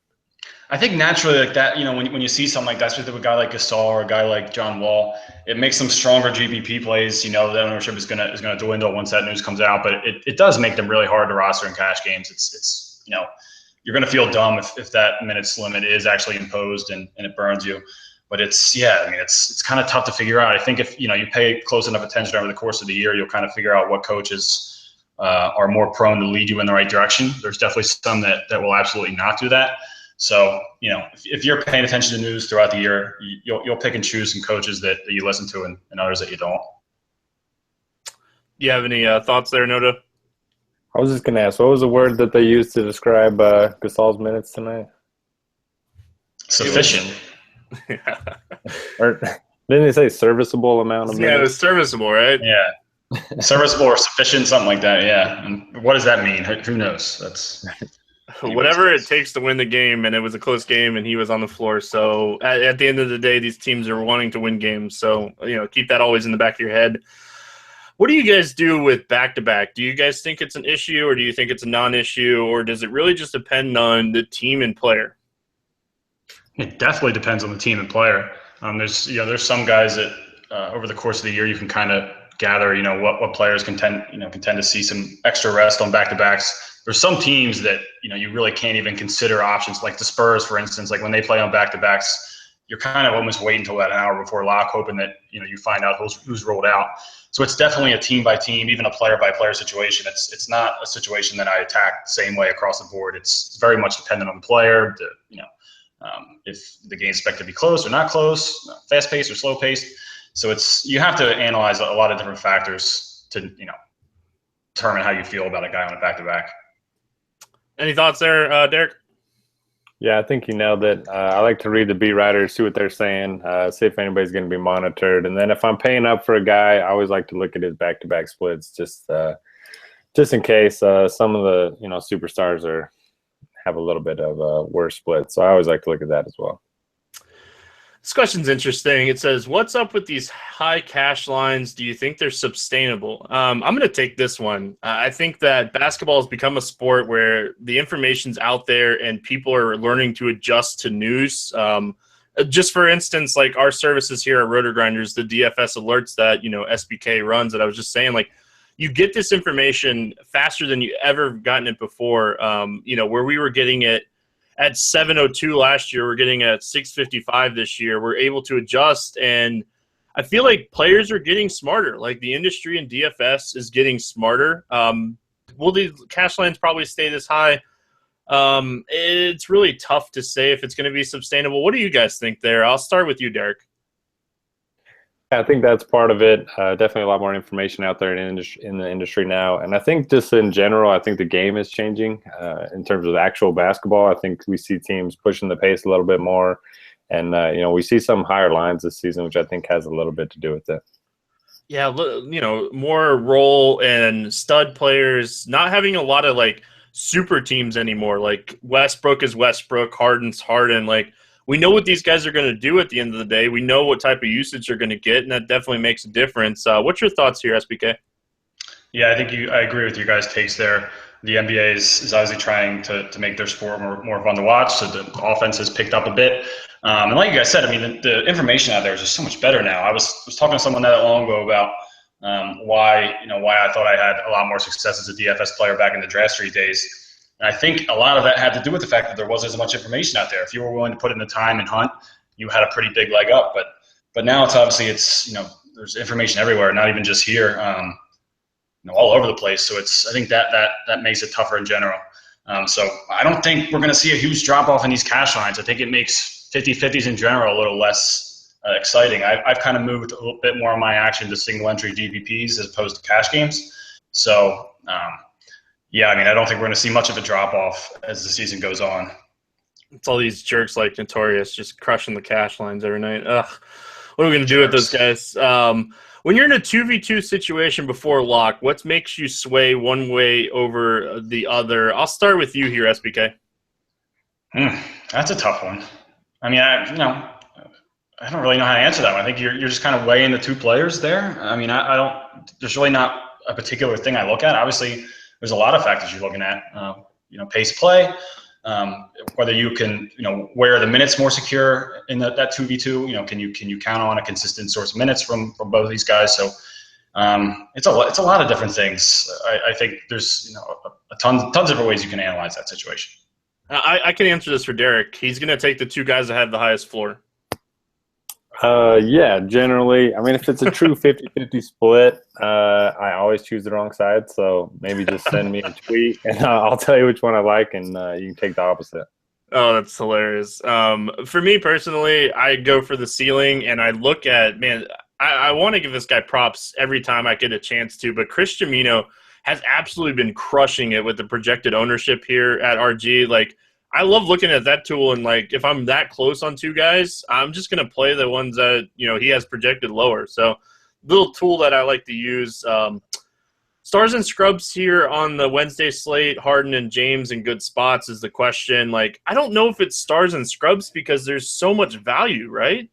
S3: I think naturally, like that, when you see something like that, especially with a guy like Gasol or a guy like John Wall, it makes them stronger GPP plays. The ownership is gonna dwindle once that news comes out, but it does make them really hard to roster in cash games. It's you're gonna feel dumb if that minutes limit is actually imposed and it burns you. But it's kind of tough to figure out. I think if you pay close enough attention over the course of the year, you'll kind of figure out what coaches are more prone to lead you in the right direction. There's definitely some that will absolutely not do that. So, if you're paying attention to news throughout the year, you'll pick and choose some coaches that you listen to and others that you don't.
S1: You have any thoughts there, Noto?
S2: I was just going to ask, what was the word that they used to describe Gasol's minutes tonight?
S3: Sufficient.
S2: Or didn't they say serviceable amount of minutes?
S1: Yeah, it was serviceable, right?
S3: Yeah. Serviceable or sufficient, something like that, yeah. And what does that mean? Who knows? That's
S1: whatever it takes to win the game, and it was a close game, and he was on the floor. So at the end of the day, these teams are wanting to win games. So, keep that always in the back of your head. What do you guys do with back-to-back? Do you guys think it's an issue, or do you think it's a non-issue, or does it really just depend on the team and player?
S3: It definitely depends on the team and player. There's some guys that over the course of the year you can kind of gather, what players can tend to see some extra rest on back-to-backs. There's some teams that, you really can't even consider options, like the Spurs, for instance. Like when they play on back-to-backs, you're kind of almost waiting until that hour before lock, hoping that, you find out who's rolled out. So it's definitely a team-by-team, even a player-by-player situation. It's not a situation that I attack the same way across the board. It's very much dependent on the player, if the game's expected to be close or not close, fast-paced or slow-paced. So you have to analyze a lot of different factors to, determine how you feel about a guy on a back-to-back.
S1: Any thoughts there, Derek?
S2: Yeah, I think you nailed it. I like to read the beat writers, see what they're saying, see if anybody's going to be monitored. And then if I'm paying up for a guy, I always like to look at his back-to-back splits just in case some of the superstars have a little bit of worse split. So I always like to look at that as well.
S1: This question's interesting. It says, what's up with these high cash lines? Do you think they're sustainable? I'm going to take this one. I think that basketball has become a sport where the information's out there and people are learning to adjust to news. Just for instance, like our services here at Roto Grinders, the DFS alerts that, SBK runs that I was just saying, like, you get this information faster than you ever gotten it before. Where we were getting it at 7:02 last year, we're getting at 6:55 this year. We're able to adjust, and I feel like players are getting smarter. Like the industry and DFS is getting smarter. Will these cash lines probably stay this high? It's really tough to say if it's going to be sustainable. What do you guys think there? I'll start with you, Derek.
S2: I think that's part of it. Definitely a lot more information out there in the industry now. And I think just in general, I think the game is changing in terms of actual basketball. I think we see teams pushing the pace a little bit more. And, we see some higher lines this season, which I think has a little bit to do with it. Yeah,
S1: more role and stud players, not having a lot of, like, super teams anymore. Like Westbrook is Westbrook, Harden's Harden. Like, we know what these guys are going to do at the end of the day. We know what type of usage they're going to get, and that definitely makes a difference. What's your thoughts here, SBK?
S3: Yeah, I agree with you guys' takes there. The NBA is obviously trying to make their sport more fun to watch, so the offense has picked up a bit. And like you guys said, I mean, the information out there is just so much better now. I was talking to someone not that long ago about why I thought I had a lot more success as a DFS player back in the Draft Street days. And I think a lot of that had to do with the fact that there wasn't as much information out there. If you were willing to put in the time and hunt, you had a pretty big leg up. But now it's there's information everywhere, not even just here, all over the place. So I think that makes it tougher in general. So I don't think we're going to see a huge drop off in these cash lines. I think it makes 50-50s in general a little less exciting. I've kind of moved a little bit more of my action to single entry GPPs as opposed to cash games. So, yeah, I mean, I don't think we're going to see much of a drop-off as the season goes on.
S1: It's all these jerks like Notorious just crushing the cash lines every night. Ugh. What are we going to do with those guys? When you're in a 2v2 situation before lock, what makes you sway one way over the other? I'll start with you here, SBK.
S3: That's a tough one. I mean, I don't really know how to answer that one. I think you're just kind of weighing the two players there. I mean, there's really not a particular thing I look at. Obviously, there's a lot of factors you're looking at, pace of play, whether you can, where the minutes more secure in that 2v2, can you count on a consistent source of minutes from both of these guys? So it's a lot of different things. I think there's, tons of different ways you can analyze that situation.
S1: I can answer this for Derek. He's going to take the two guys that have the highest floor.
S2: Yeah, generally. I mean, if it's a true 50-50 split, I always choose the wrong side. So maybe just send me a tweet, and I'll tell you which one I like, and you can take the opposite.
S1: Oh, that's hilarious. For me personally, I go for the ceiling, and I look at, I want to give this guy props every time I get a chance to, but Chris Jamino has absolutely been crushing it with the projected ownership here at RG. Like, I love looking at that tool, and like if I'm that close on two guys, I'm just going to play the ones that he has projected lower. So little tool that I like to use. Stars and scrubs here on the Wednesday slate, Harden and James in good spots is the question. Like, I don't know if it's stars and scrubs because there's so much value, right?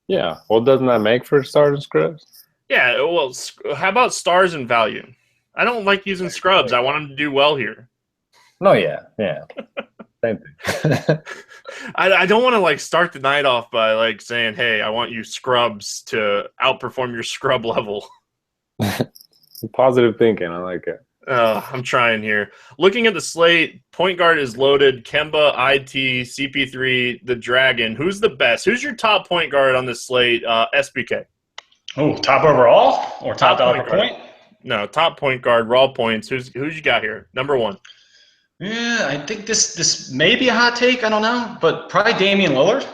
S2: Yeah. Well, doesn't that make for stars and scrubs?
S1: Yeah. Well, how about stars and value? I don't like using scrubs. I want them to do well here.
S2: No, yeah. Same thing.
S1: I don't want to like start the night off by like saying, hey, I want you scrubs to outperform your scrub level.
S2: Positive thinking. I like it.
S1: I'm trying here. Looking at the slate, point guard is loaded. Kemba, IT, CP3, the Dragon. Who's the best? Who's your top point guard on this slate? SBK.
S3: Oh, top overall or top dollar per point?
S1: No, top point guard, raw points. Who's you got here? Number one.
S3: Yeah, I think this may be a hot take. I don't know, but probably Damian Lillard.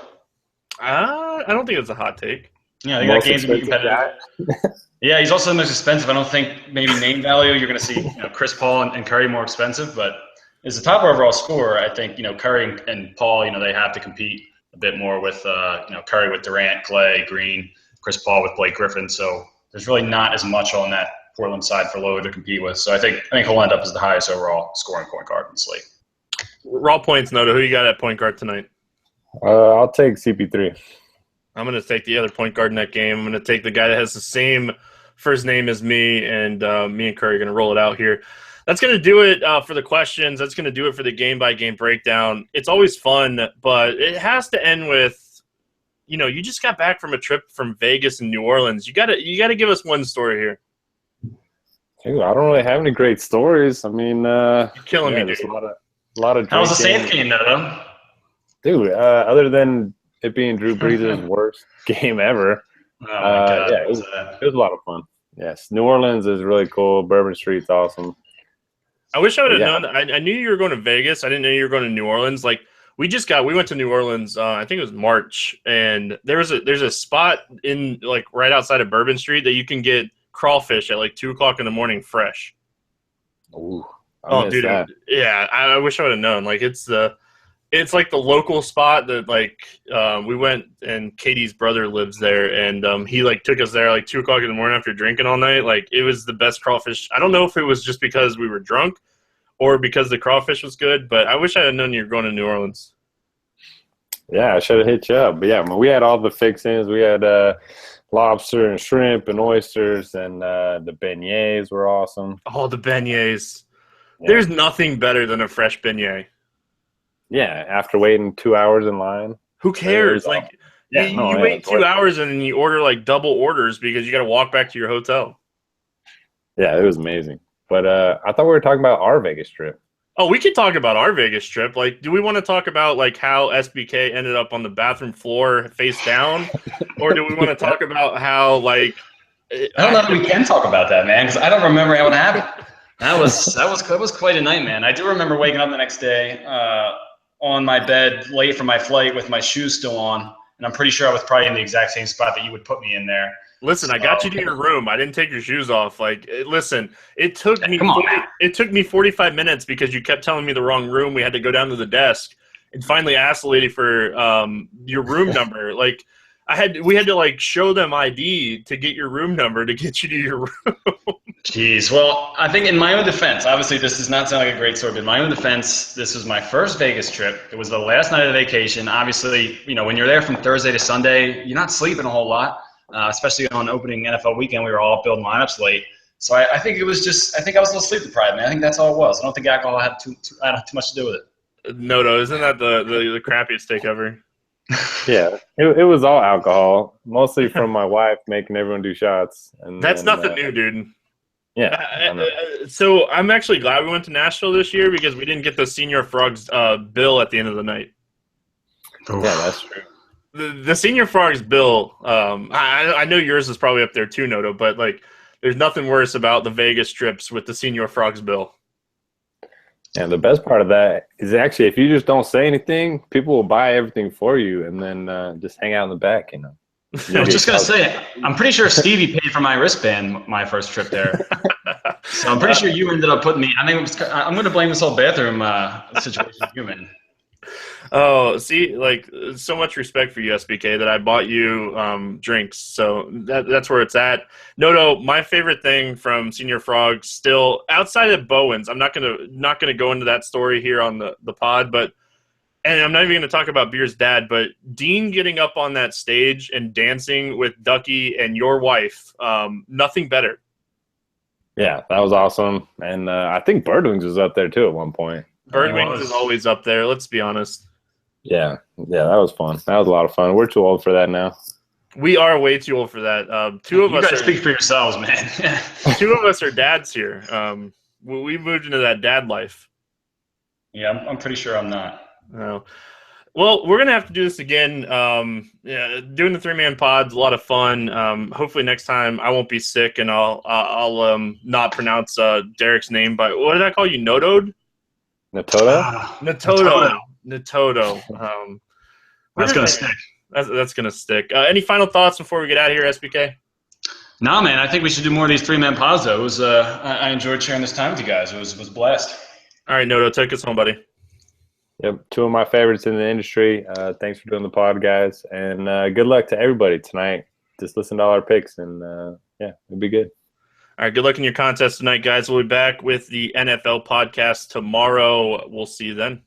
S1: I don't think it's a hot take.
S3: Yeah, I think that game's gonna be competitive. Yeah, he's also the most expensive. I don't think maybe name value you're going to see Chris Paul and Curry more expensive, but is the top overall scorer. I think, Curry and Paul, they have to compete a bit more with, Curry with Durant, Clay, Green, Chris Paul with Blake Griffin. So there's really not as much on that Portland side for Lillard to compete with. So I think he'll end up as the highest overall scoring point guard in the slate.
S1: Raw points, Noto. Who you got at point guard tonight?
S2: I'll take CP3.
S1: I'm going to take the other point guard in that game. I'm going to take the guy that has the same first name as me, and me and Curry are going to roll it out here. That's going to do it for the questions. That's going to do it for the game-by-game breakdown. It's always fun, but it has to end with, you just got back from a trip from Vegas and New Orleans. You got to give us one story here.
S2: Dude, I don't really have any great stories. I mean,
S1: you're killing me, dude.
S2: A lot of.
S3: How was the Saints game, though?
S2: Dude, other than it being Drew Brees' worst game ever,
S3: Oh my God!
S2: it was a lot of fun. Yes, New Orleans is really cool. Bourbon Street's awesome.
S1: I wish I would have known. I knew you were going to Vegas. I didn't know you were going to New Orleans. Like we went to New Orleans. I think it was March, and there's a spot in like right outside of Bourbon Street that you can get crawfish at like 2:00 in the morning fresh.
S2: Ooh,
S1: dude, yeah. I wish I would have known. Like it's like the local spot that like we went, and Katie's brother lives there, and he like took us there like 2:00 in the morning after drinking all night. Like it was the best crawfish. I don't know if it was just because we were drunk or because the crawfish was good, but I wish I had known you were going to New Orleans.
S2: Yeah, I should have hit you up. But yeah, we had all the fixings. We had lobster and shrimp and oysters, and the beignets were awesome.
S1: Oh, the beignets.
S2: Yeah.
S1: There's nothing better than a fresh beignet.
S2: Yeah, after waiting 2 hours in line.
S1: Who cares? Like, you wait 2 hours and then you order like double orders because you got to walk back to your hotel.
S2: Yeah, it was amazing. But I thought we were talking about our Vegas trip.
S1: Oh, we could talk about our Vegas trip. Like, do we want to talk about like how SBK ended up on the bathroom floor face down, or do we want to talk about how like?
S3: I don't know if we can talk about that, man, because I don't remember how it happened. That was quite a night, man. I do remember waking up the next day on my bed late for my flight with my shoes still on, and I'm pretty sure I was probably in the exact same spot that you would put me in there.
S1: Listen, I got you to your room. I didn't take your shoes off. Like, listen, it took me 45 minutes because you kept telling me the wrong room. We had to go down to the desk and finally ask the lady for your room number. Like, we had to like show them ID to get your room number to get you to your room.
S3: Jeez. Well, I think in my own defense, obviously this does not sound like a great story, but in my own defense, this was my first Vegas trip. It was the last night of the vacation. Obviously, when you're there from Thursday to Sunday, you're not sleeping a whole lot, especially on opening NFL weekend. We were all building lineups late. So I think it was I think I was a little sleep deprived, man. I think that's all it was. I don't think alcohol had too much to do with it.
S1: No, isn't that the crappiest take ever?
S2: Yeah, it was all alcohol, mostly from my wife making everyone do shots. And
S1: that's nothing new, dude.
S2: Yeah.
S1: So I'm actually glad we went to Nashville this year because we didn't get the Senior Frogs bill at the end of the night.
S2: Yeah, that's true.
S1: The Senior Frogs bill, I know yours is probably up there too, Noto, but like there's nothing worse about the Vegas trips with the Senior Frogs bill.
S2: And the best part of that is actually if you just don't say anything, people will buy everything for you and then just hang out in the back,
S3: I was just going to say, I'm pretty sure Stevie paid for my wristband my first trip there. So I'm pretty sure you ended up putting me – I'm going to blame this whole bathroom situation on you, man.
S1: Oh, see, like so much respect for you, SBK, that I bought you drinks. So that's where it's at. Noto, my favorite thing from Senior Frogs still outside of Bowen's. I'm not gonna go into that story here on the pod, but and I'm not even gonna talk about Beer's dad, but Dean getting up on that stage and dancing with Ducky and your wife, nothing better. Yeah,
S2: that was awesome, and I think Birdwings was up there too at one point.
S1: Birdwings is always up there. Let's be honest.
S2: Yeah, that was fun. That was a lot of fun. We're too old for that now.
S1: We are way too old for that. Two of us.
S3: You guys speak for yourselves, man.
S1: Two of us are dads here. We moved into that dad life.
S3: Yeah, I'm pretty sure I'm not.
S1: No. Well, we're gonna have to do this again. Doing the 3-man pod's a lot of fun. Hopefully next time I won't be sick and I'll not pronounce Derek's name. But what did I call you? Notod?
S2: Natodo.
S1: Natodo.
S3: That's gonna stick.
S1: That's gonna stick. Any final thoughts before we get out of here, SBK?
S3: No, man. I think we should do more of these 3-man pods. Though. I enjoyed sharing this time with you guys. It was a blast.
S1: All right, Noto, take us home, buddy.
S2: Yep, two of my favorites in the industry. Thanks for doing the pod, guys, and good luck to everybody tonight. Just listen to all our picks, and yeah, it'll be good.
S1: All right, good luck in your contest tonight, guys. We'll be back with the NFL podcast tomorrow. We'll see you then.